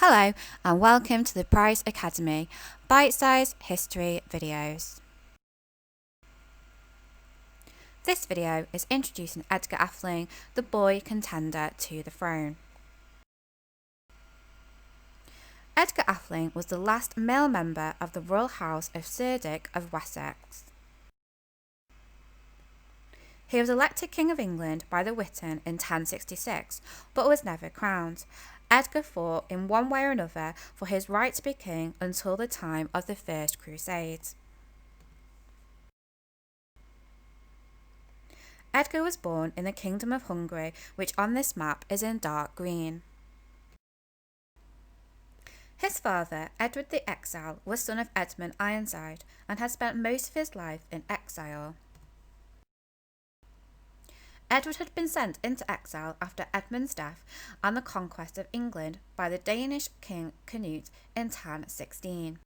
Hello and welcome to the Price Academy, bite-sized history videos. This video is introducing Edgar Atheling, the boy contender to the throne. Edgar Atheling was the last male member of the royal house of Cerdic of Wessex. He was elected King of England by the Witan in 1066, but was never crowned. Edgar fought in one way or another for his right to be king until the time of the First Crusade. Edgar was born in the Kingdom of Hungary, which on this map is in dark green. His father, Edward the Exile, was son of Edmund Ironside and had spent most of his life in exile. Edward had been sent into exile after Edmund's death and the conquest of England by the Danish king Canute in 1016.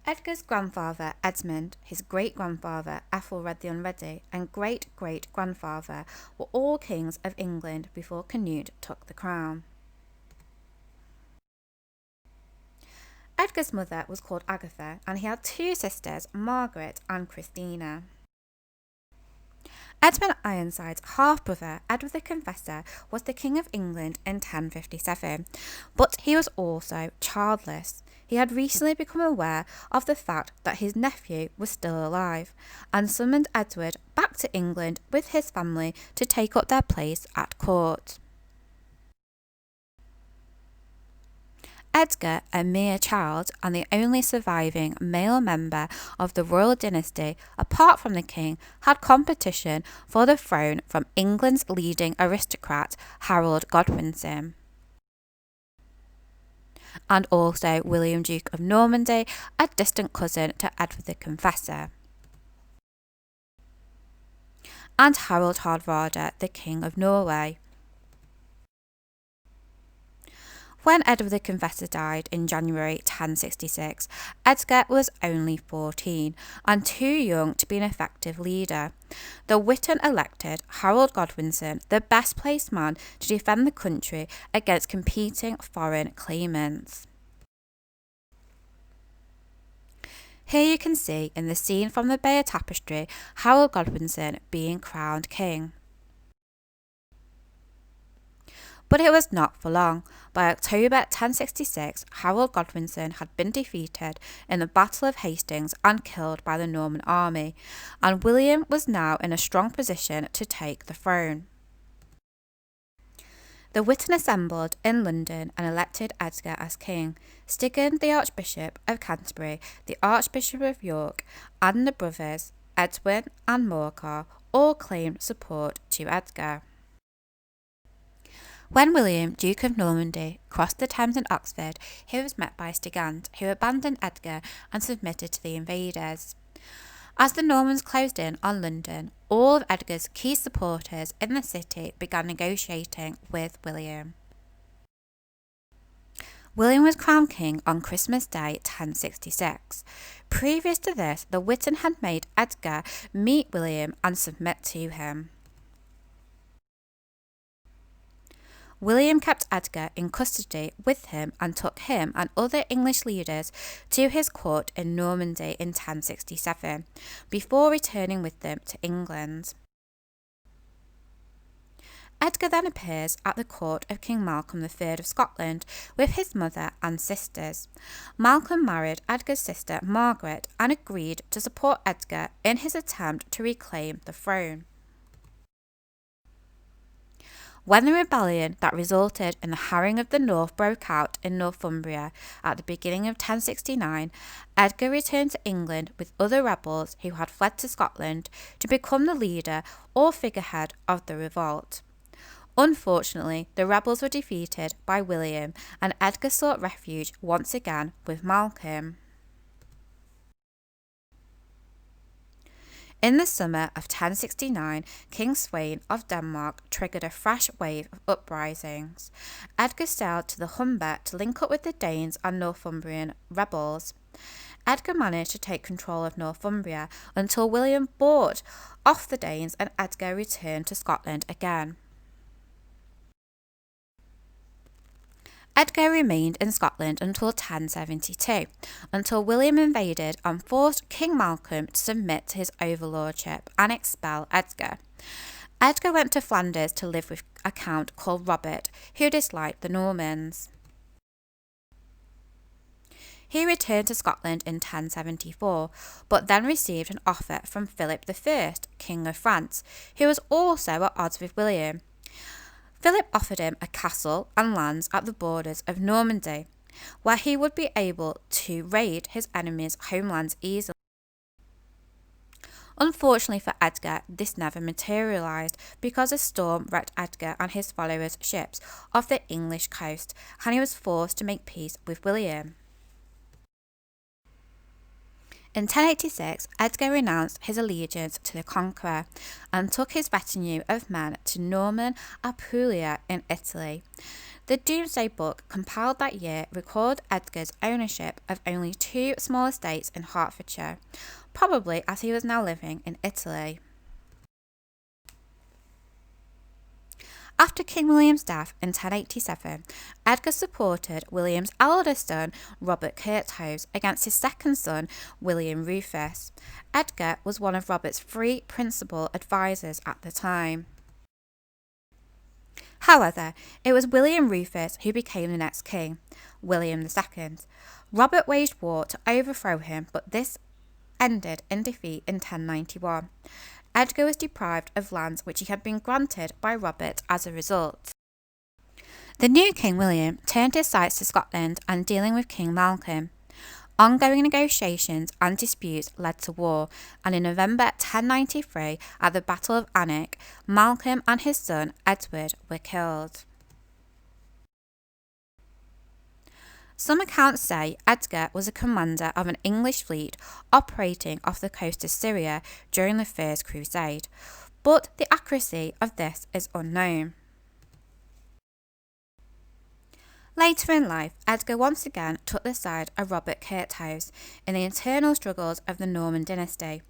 Edgar's grandfather Edmund, his great-grandfather Ethelred the Unready, and great-great-grandfather were all kings of England before Canute took the crown. Edgar's mother was called Agatha, and he had two sisters, Margaret and Christina. Edmund Ironside's half-brother, Edward the Confessor, was the King of England in 1057, but he was also childless. He had recently become aware of the fact that his nephew was still alive, and summoned Edward back to England with his family to take up their place at court. Edgar, a mere child and the only surviving male member of the royal dynasty apart from the king, had competition for the throne from England's leading aristocrat Harold Godwinson, and also William Duke of Normandy, a distant cousin to Edward the Confessor, and Harold Hardrada, the King of Norway. When Edward the Confessor died in January 1066, Edgar was only 14 and too young to be an effective leader. The Witan elected Harold Godwinson the best placed man to defend the country against competing foreign claimants. Here you can see in the scene from the Bayeux Tapestry Harold Godwinson being crowned king. But it was not for long. By October 1066, Harold Godwinson had been defeated in the Battle of Hastings and killed by the Norman army, and William was now in a strong position to take the throne. The Witan assembled in London and elected Edgar as king. Stigand, the Archbishop of Canterbury, the Archbishop of York, and the brothers Edwin and Morcar all claimed support to Edgar. When William, Duke of Normandy, crossed the Thames in Oxford, he was met by Stigand, who abandoned Edgar and submitted to the invaders. As the Normans closed in on London, all of Edgar's key supporters in the city began negotiating with William. William was crowned king on Christmas Day 1066. Previous to this, the Witan had made Edgar meet William and submit to him. William kept Edgar in custody with him and took him and other English leaders to his court in Normandy in 1067, before returning with them to England. Edgar then appears at the court of King Malcolm III of Scotland with his mother and sisters. Malcolm married Edgar's sister Margaret and agreed to support Edgar in his attempt to reclaim the throne. When the rebellion that resulted in the harrying of the North broke out in Northumbria at the beginning of 1069, Edgar returned to England with other rebels who had fled to Scotland to become the leader or figurehead of the revolt. Unfortunately, the rebels were defeated by William, and Edgar sought refuge once again with Malcolm. In the summer of 1069, King Sweyn of Denmark triggered a fresh wave of uprisings. Edgar sailed to the Humber to link up with the Danes and Northumbrian rebels. Edgar managed to take control of Northumbria until William bought off the Danes and Edgar returned to Scotland again. Edgar remained in Scotland until 1072, until William invaded and forced King Malcolm to submit to his overlordship and expel Edgar. Edgar went to Flanders to live with a count called Robert, who disliked the Normans. He returned to Scotland in 1074, but then received an offer from Philip I, King of France, who was also at odds with William. Philip offered him a castle and lands at the borders of Normandy, where he would be able to raid his enemies' homelands easily. Unfortunately for Edgar, this never materialised because a storm wrecked Edgar and his followers' ships off the English coast, and he was forced to make peace with William. In 1086, Edgar renounced his allegiance to the conqueror and took his retinue of men to Norman Apulia in Italy. The Domesday Book, compiled that year, recorded Edgar's ownership of only 2 small estates in Hertfordshire, probably as he was now living in Italy. After King William's death in 1087, Edgar supported William's eldest son, Robert Curthose, against his second son, William Rufus. Edgar was one of Robert's 3 principal advisors at the time. However, it was William Rufus who became the next king, William II. Robert waged war to overthrow him, but this ended in defeat in 1091. Edgar was deprived of lands which he had been granted by Robert as a result. The new King William turned his sights to Scotland and dealing with King Malcolm. Ongoing negotiations and disputes led to war, and in November 1093, at the Battle of Alnwick, Malcolm and his son Edward were killed. Some accounts say Edgar was a commander of an English fleet operating off the coast of Syria during the First Crusade, but the accuracy of this is unknown. Later in life, Edgar once again took the side of Robert Curthose in the internal struggles of the Norman dynasty,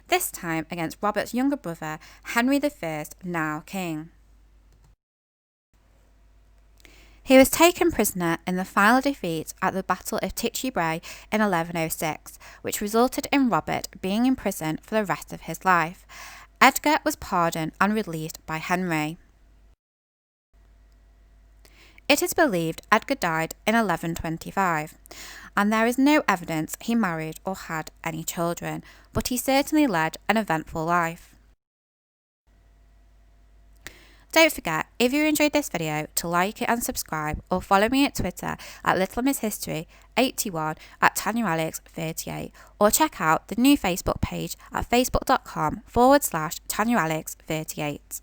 this time against Robert's younger brother, Henry I, now king. He was taken prisoner in the final defeat at the Battle of Tewkesbury in 1106, which resulted in Robert being in prison for the rest of his life. Edgar was pardoned and released by Henry. It is believed Edgar died in 1125, and there is no evidence he married or had any children, but he certainly led an eventful life. Don't forget, if you enjoyed this video, to like it and subscribe, or follow me at Twitter at LittleMissHistory81, at TanyaAlex38, or check out the new Facebook page at facebook.com/TanyaAlex38.